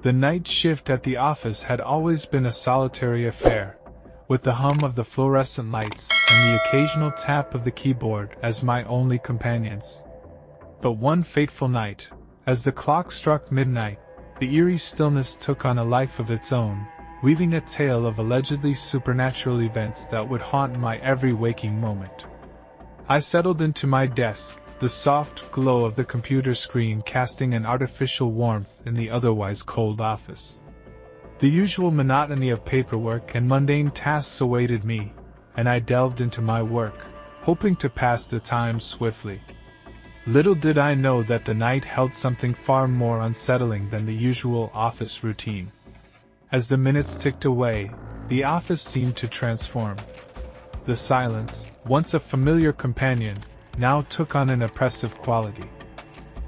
The night shift at the office had always been a solitary affair, with the hum of the fluorescent lights and the occasional tap of the keyboard as my only companions. But one fateful night, as the clock struck midnight, the eerie stillness took on a life of its own, weaving a tale of allegedly supernatural events that would haunt my every waking moment. I settled into my desk, the soft glow of the computer screen casting an artificial warmth in the otherwise cold office. The usual monotony of paperwork and mundane tasks awaited me, and I delved into my work, hoping to pass the time swiftly. Little did I know that the night held something far more unsettling than the usual office routine. As the minutes ticked away, the office seemed to transform. The silence, once a familiar companion, now took on an oppressive quality.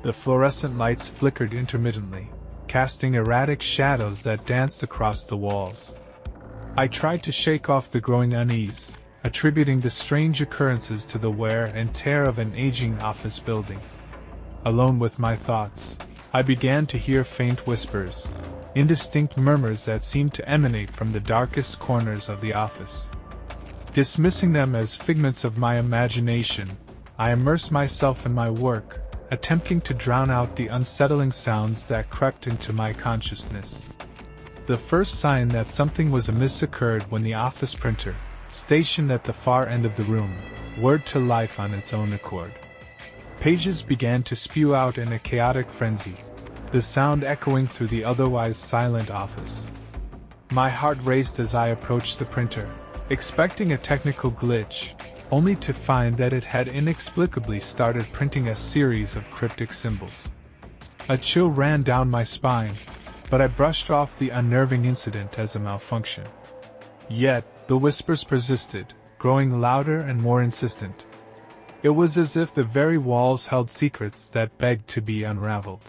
The fluorescent lights flickered intermittently, casting erratic shadows that danced across the walls. I tried to shake off the growing unease, attributing the strange occurrences to the wear and tear of an aging office building. Alone with my thoughts, I began to hear faint whispers, indistinct murmurs that seemed to emanate from the darkest corners of the office. Dismissing them as figments of my imagination, I immersed myself in my work, attempting to drown out the unsettling sounds that crept into my consciousness. The first sign that something was amiss occurred when the office printer, stationed at the far end of the room, whirred to life on its own accord. Pages began to spew out in a chaotic frenzy, the sound echoing through the otherwise silent office. My heart raced as I approached the printer, expecting a technical glitch, only to find that it had inexplicably started printing a series of cryptic symbols. A chill ran down my spine, but I brushed off the unnerving incident as a malfunction. Yet, the whispers persisted, growing louder and more insistent. It was as if the very walls held secrets that begged to be unraveled.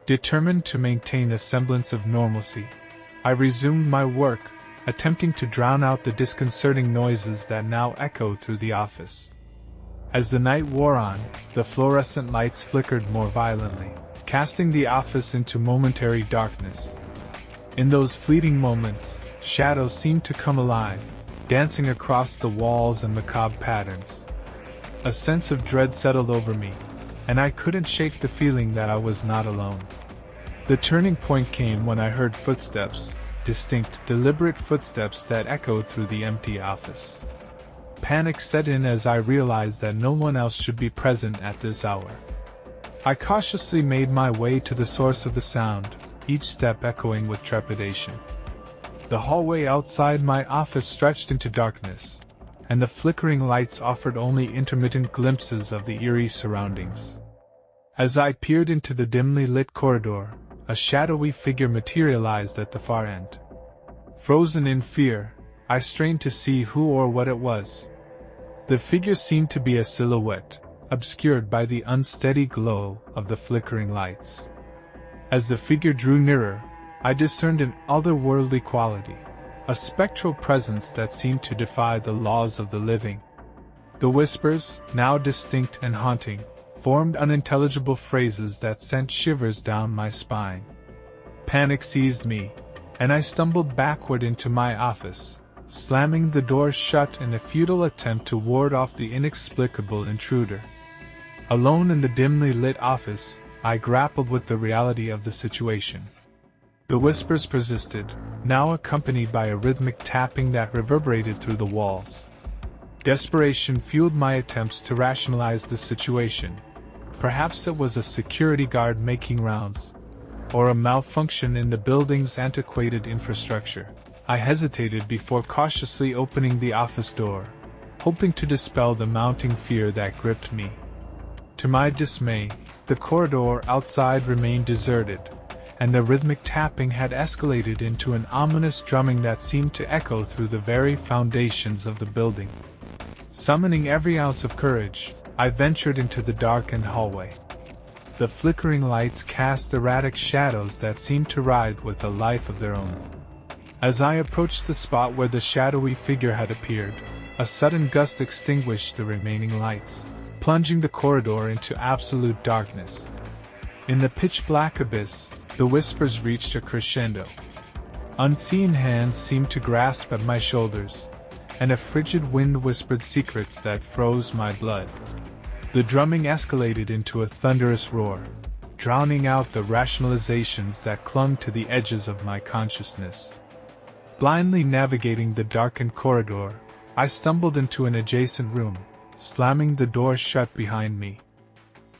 Determined to maintain a semblance of normalcy, I resumed my work, attempting to drown out the disconcerting noises that now echoed through the office. As the night wore on, the fluorescent lights flickered more violently, casting the office into momentary darkness. In those fleeting moments, shadows seemed to come alive, dancing across the walls in macabre patterns. A sense of dread settled over me, and I couldn't shake the feeling that I was not alone. The turning point came when I heard footsteps, distinct, deliberate footsteps that echoed through the empty office. Panic set in as I realized that no one else should be present at this hour. I cautiously made my way to the source of the sound, each step echoing with trepidation. The hallway outside my office stretched into darkness, and the flickering lights offered only intermittent glimpses of the eerie surroundings. As I peered into the dimly lit corridor, a shadowy figure materialized at the far end. Frozen in fear, I strained to see who or what it was. The figure seemed to be a silhouette, obscured by the unsteady glow of the flickering lights. As the figure drew nearer, I discerned an otherworldly quality, a spectral presence that seemed to defy the laws of the living. The whispers, now distinct and haunting, formed unintelligible phrases that sent shivers down my spine. Panic seized me, and I stumbled backward into my office, slamming the door shut in a futile attempt to ward off the inexplicable intruder. Alone in the dimly lit office, I grappled with the reality of the situation. The whispers persisted, now accompanied by a rhythmic tapping that reverberated through the walls. Desperation fueled my attempts to rationalize the situation. Perhaps it was a security guard making rounds, or a malfunction in the building's antiquated infrastructure. I hesitated before cautiously opening the office door, hoping to dispel the mounting fear that gripped me. To my dismay, the corridor outside remained deserted, and the rhythmic tapping had escalated into an ominous drumming that seemed to echo through the very foundations of the building. Summoning every ounce of courage, I ventured into the darkened hallway. The flickering lights cast erratic shadows that seemed to ride with a life of their own. As I approached the spot where the shadowy figure had appeared, a sudden gust extinguished the remaining lights, plunging the corridor into absolute darkness. In the pitch-black abyss, the whispers reached a crescendo. Unseen hands seemed to grasp at my shoulders, and a frigid wind whispered secrets that froze my blood. The drumming escalated into a thunderous roar, drowning out the rationalizations that clung to the edges of my consciousness. Blindly navigating the darkened corridor, I stumbled into an adjacent room, slamming the door shut behind me.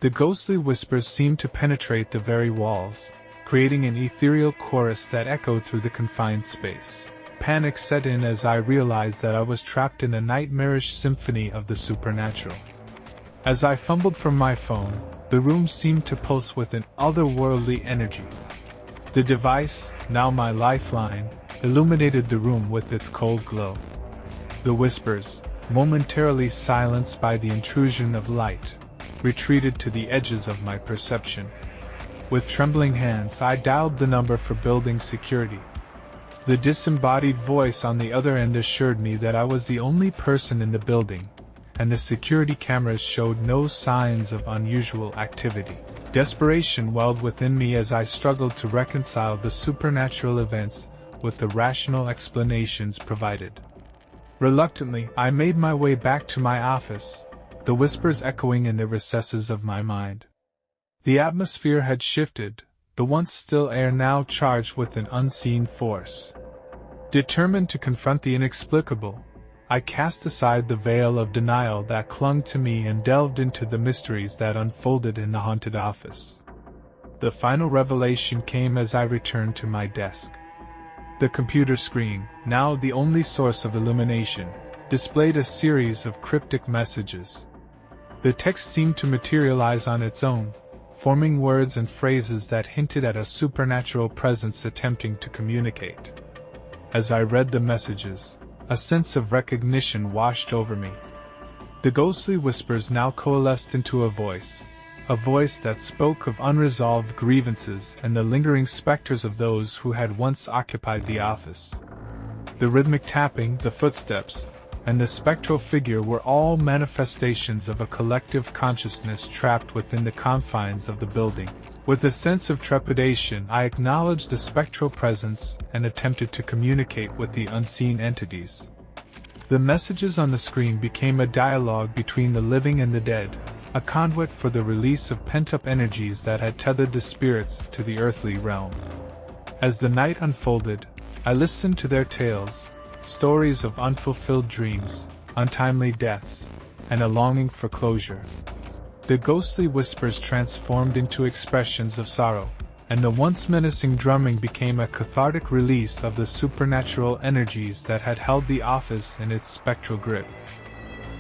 The ghostly whispers seemed to penetrate the very walls, creating an ethereal chorus that echoed through the confined space. Panic set in as I realized that I was trapped in a nightmarish symphony of the supernatural. As I fumbled for my phone, the room seemed to pulse with an otherworldly energy. The device, now my lifeline, illuminated the room with its cold glow. The whispers, momentarily silenced by the intrusion of light, retreated to the edges of my perception. With trembling hands, I dialed the number for building security. The disembodied voice on the other end assured me that I was the only person in the building, and the security cameras showed no signs of unusual activity. Desperation welled within me as I struggled to reconcile the supernatural events with the rational explanations provided. Reluctantly, I made my way back to my office, the whispers echoing in the recesses of my mind. The atmosphere had shifted, the once still air now charged with an unseen force. Determined to confront the inexplicable, I cast aside the veil of denial that clung to me and delved into the mysteries that unfolded in the haunted office. The final revelation came as I returned to my desk. The computer screen, now the only source of illumination, displayed a series of cryptic messages. The text seemed to materialize on its own, forming words and phrases that hinted at a supernatural presence attempting to communicate. As I read the messages, a sense of recognition washed over me. The ghostly whispers now coalesced into a voice that spoke of unresolved grievances and the lingering specters of those who had once occupied the office. The rhythmic tapping, the footsteps, and the spectral figure were all manifestations of a collective consciousness trapped within the confines of the building. With a sense of trepidation, I acknowledged the spectral presence and attempted to communicate with the unseen entities. The messages on the screen became a dialogue between the living and the dead, a conduit for the release of pent-up energies that had tethered the spirits to the earthly realm. As the night unfolded, I listened to their tales, stories of unfulfilled dreams, untimely deaths, and a longing for closure. The ghostly whispers transformed into expressions of sorrow, and the once menacing drumming became a cathartic release of the supernatural energies that had held the office in its spectral grip.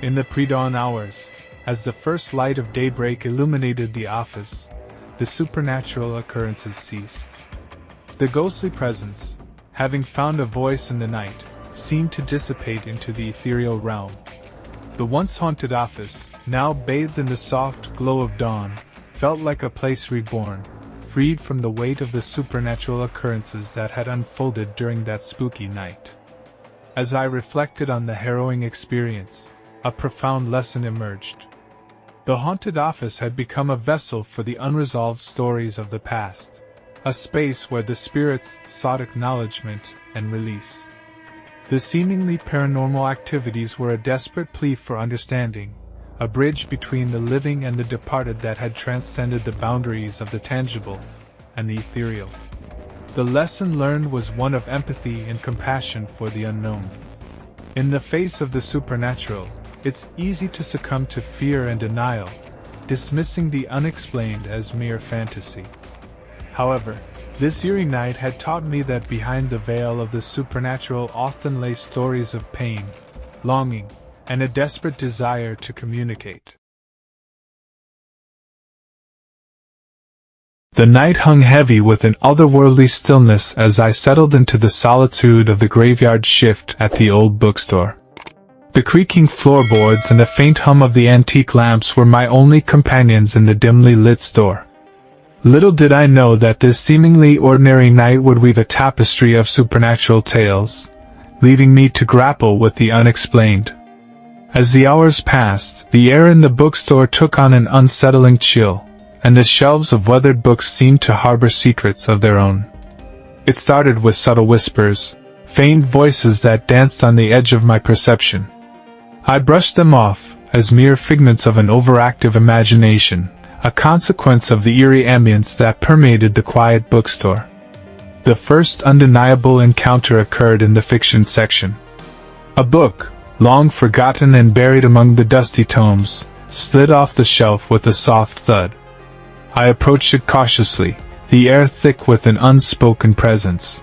In the pre-dawn hours, as the first light of daybreak illuminated the office, the supernatural occurrences ceased. The ghostly presence, having found a voice in the night, seemed to dissipate into the ethereal realm. The once haunted office, now bathed in the soft glow of dawn, felt like a place reborn, freed from the weight of the supernatural occurrences that had unfolded during that spooky night. As I reflected on the harrowing experience, a profound lesson emerged. The haunted office had become a vessel for the unresolved stories of the past, a space where the spirits sought acknowledgement and release. The seemingly paranormal activities were a desperate plea for understanding, a bridge between the living and the departed that had transcended the boundaries of the tangible and the ethereal. The lesson learned was one of empathy and compassion for the unknown. In the face of the supernatural, it's easy to succumb to fear and denial, dismissing the unexplained as mere fantasy. However, this eerie night had taught me that behind the veil of the supernatural often lay stories of pain, longing, and a desperate desire to communicate. The night hung heavy with an otherworldly stillness as I settled into the solitude of the graveyard shift at the old bookstore. The creaking floorboards and the faint hum of the antique lamps were my only companions in the dimly lit store. Little did I know that this seemingly ordinary night would weave a tapestry of supernatural tales, leaving me to grapple with the unexplained. As the hours passed, the air in the bookstore took on an unsettling chill, and the shelves of weathered books seemed to harbor secrets of their own. It started with subtle whispers, faint voices that danced on the edge of my perception. I brushed them off as mere figments of an overactive imagination, a consequence of the eerie ambience that permeated the quiet bookstore. The first undeniable encounter occurred in the fiction section. A book, long forgotten and buried among the dusty tomes, slid off the shelf with a soft thud. I approached it cautiously, the air thick with an unspoken presence.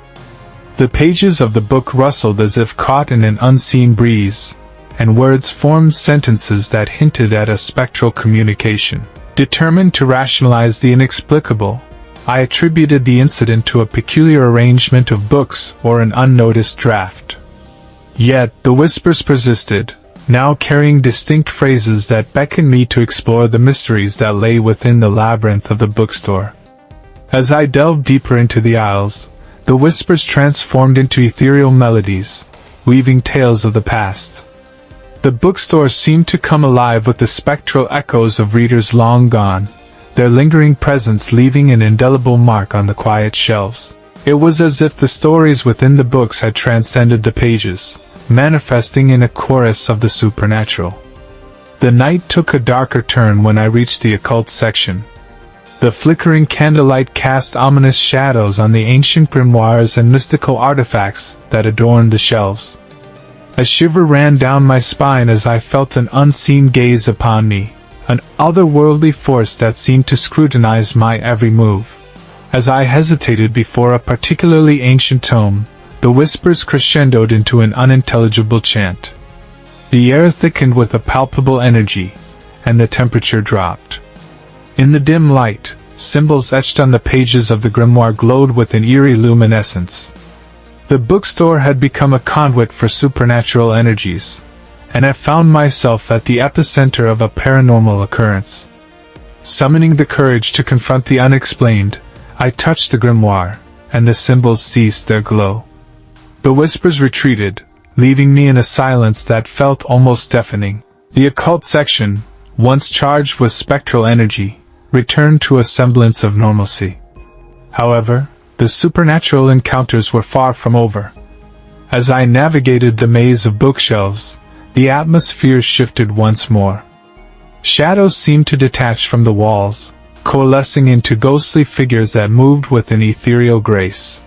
The pages of the book rustled as if caught in an unseen breeze, and words formed sentences that hinted at a spectral communication. Determined to rationalize the inexplicable, I attributed the incident to a peculiar arrangement of books or an unnoticed draft. Yet, the whispers persisted, now carrying distinct phrases that beckoned me to explore the mysteries that lay within the labyrinth of the bookstore. As I delved deeper into the aisles, the whispers transformed into ethereal melodies, weaving tales of the past. The bookstore seemed to come alive with the spectral echoes of readers long gone, their lingering presence leaving an indelible mark on the quiet shelves. It was as if the stories within the books had transcended the pages, manifesting in a chorus of the supernatural. The night took a darker turn when I reached the occult section. The flickering candlelight cast ominous shadows on the ancient grimoires and mystical artifacts that adorned the shelves. A shiver ran down my spine as I felt an unseen gaze upon me, an otherworldly force that seemed to scrutinize my every move. As I hesitated before a particularly ancient tome, the whispers crescendoed into an unintelligible chant. The air thickened with a palpable energy, and the temperature dropped. In the dim light, symbols etched on the pages of the grimoire glowed with an eerie luminescence. The bookstore had become a conduit for supernatural energies, and I found myself at the epicenter of a paranormal occurrence. Summoning the courage to confront the unexplained, I touched the grimoire, and the symbols ceased their glow. The whispers retreated, leaving me in a silence that felt almost deafening. The occult section, once charged with spectral energy, returned to a semblance of normalcy. However, the supernatural encounters were far from over. As I navigated the maze of bookshelves, the atmosphere shifted once more. Shadows seemed to detach from the walls, coalescing into ghostly figures that moved with an ethereal grace.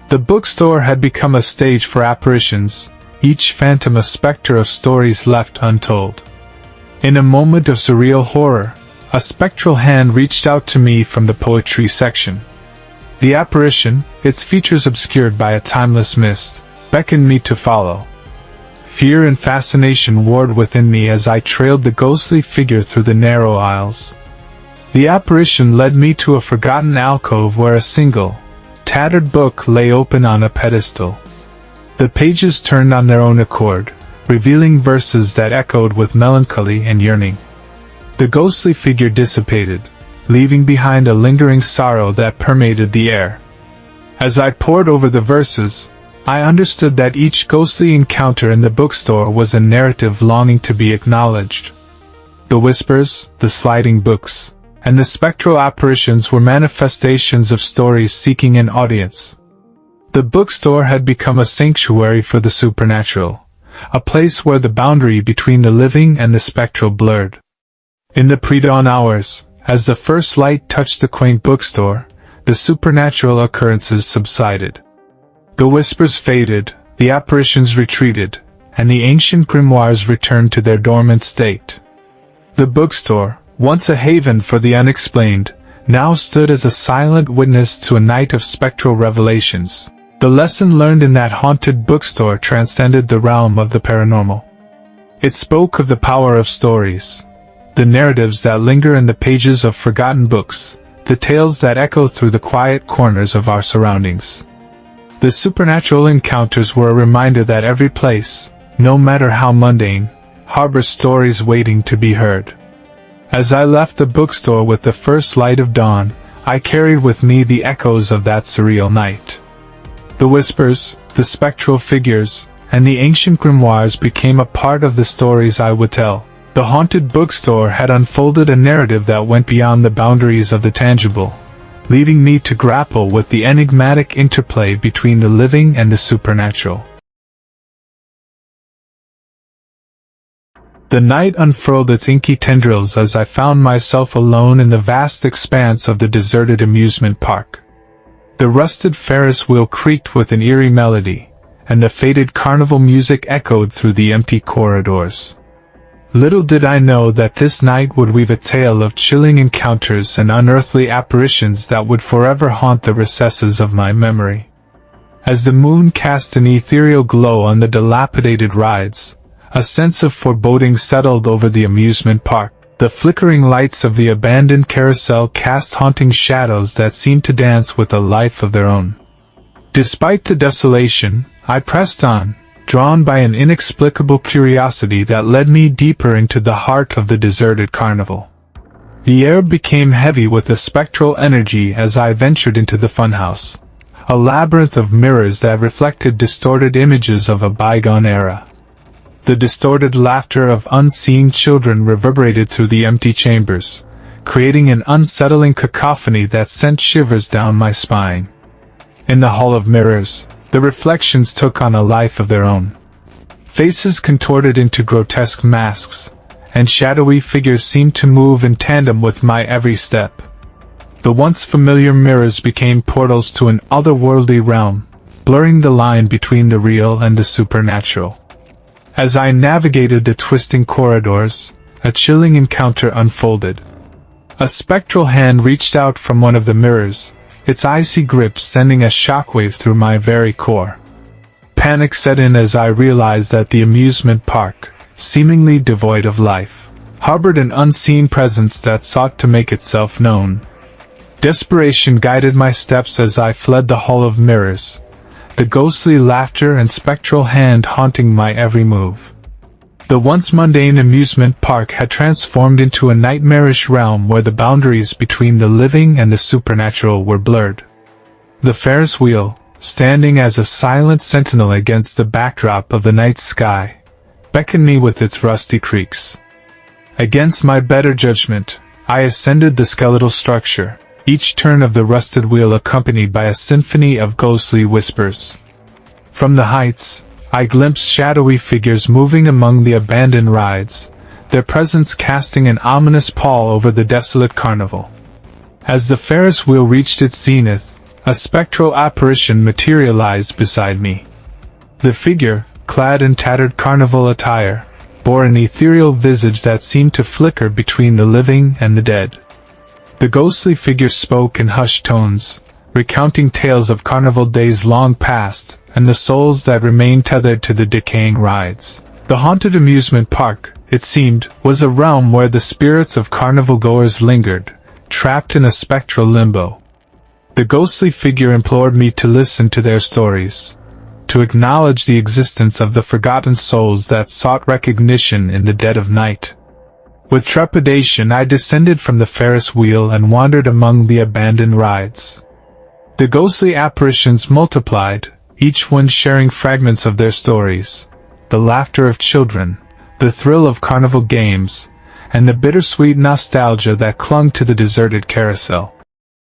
The bookstore had become a stage for apparitions, each phantom a specter of stories left untold. In a moment of surreal horror, a spectral hand reached out to me from the poetry section. The apparition, its features obscured by a timeless mist, beckoned me to follow. Fear and fascination warred within me as I trailed the ghostly figure through the narrow aisles. The apparition led me to a forgotten alcove where a single, tattered book lay open on a pedestal. The pages turned on their own accord, revealing verses that echoed with melancholy and yearning. The ghostly figure dissipated, leaving behind a lingering sorrow that permeated the air. As I pored over the verses, I understood that each ghostly encounter in the bookstore was a narrative longing to be acknowledged. The whispers, the sliding books, and the spectral apparitions were manifestations of stories seeking an audience. The bookstore had become a sanctuary for the supernatural, a place where the boundary between the living and the spectral blurred. In the pre-dawn hours, as the first light touched the quaint bookstore, the supernatural occurrences subsided. The whispers faded, the apparitions retreated, and the ancient grimoires returned to their dormant state. The bookstore, once a haven for the unexplained, now stood as a silent witness to a night of spectral revelations. The lesson learned in that haunted bookstore transcended the realm of the paranormal. It spoke of the power of stories, the narratives that linger in the pages of forgotten books, the tales that echo through the quiet corners of our surroundings. The supernatural encounters were a reminder that every place, no matter how mundane, harbors stories waiting to be heard. As I left the bookstore with the first light of dawn, I carried with me the echoes of that surreal night. The whispers, the spectral figures, and the ancient grimoires became a part of the stories I would tell. The haunted bookstore had unfolded a narrative that went beyond the boundaries of the tangible, leaving me to grapple with the enigmatic interplay between the living and the supernatural. The night unfurled its inky tendrils as I found myself alone in the vast expanse of the deserted amusement park. The rusted Ferris wheel creaked with an eerie melody, and the faded carnival music echoed through the empty corridors. Little did I know that this night would weave a tale of chilling encounters and unearthly apparitions that would forever haunt the recesses of my memory. As the moon cast an ethereal glow on the dilapidated rides, a sense of foreboding settled over the amusement park. The flickering lights of the abandoned carousel cast haunting shadows that seemed to dance with a life of their own. Despite the desolation, I pressed on, drawn by an inexplicable curiosity that led me deeper into the heart of the deserted carnival. The air became heavy with a spectral energy as I ventured into the funhouse, a labyrinth of mirrors that reflected distorted images of a bygone era. The distorted laughter of unseeing children reverberated through the empty chambers, creating an unsettling cacophony that sent shivers down my spine. In the Hall of Mirrors, the reflections took on a life of their own. Faces contorted into grotesque masks, and shadowy figures seemed to move in tandem with my every step. The once familiar mirrors became portals to an otherworldly realm, blurring the line between the real and the supernatural. As I navigated the twisting corridors, a chilling encounter unfolded. A spectral hand reached out from one of the mirrors, its icy grip sending a shockwave through my very core. Panic set in as I realized that the amusement park, seemingly devoid of life, harbored an unseen presence that sought to make itself known. Desperation guided my steps as I fled the Hall of Mirrors, the ghostly laughter and spectral hand haunting my every move. The once mundane amusement park had transformed into a nightmarish realm where the boundaries between the living and the supernatural were blurred. The Ferris wheel, standing as a silent sentinel against the backdrop of the night sky, beckoned me with its rusty creaks. Against my better judgment, I ascended the skeletal structure, each turn of the rusted wheel accompanied by a symphony of ghostly whispers. From the heights, I glimpsed shadowy figures moving among the abandoned rides, their presence casting an ominous pall over the desolate carnival. As the Ferris wheel reached its zenith, a spectral apparition materialized beside me. The figure, clad in tattered carnival attire, bore an ethereal visage that seemed to flicker between the living and the dead. The ghostly figure spoke in hushed tones, recounting tales of carnival days long past, and the souls that remained tethered to the decaying rides. The haunted amusement park, it seemed, was a realm where the spirits of carnival-goers lingered, trapped in a spectral limbo. The ghostly figure implored me to listen to their stories, to acknowledge the existence of the forgotten souls that sought recognition in the dead of night. With trepidation I descended from the Ferris wheel and wandered among the abandoned rides. The ghostly apparitions multiplied, each one sharing fragments of their stories, the laughter of children, the thrill of carnival games, and the bittersweet nostalgia that clung to the deserted carousel.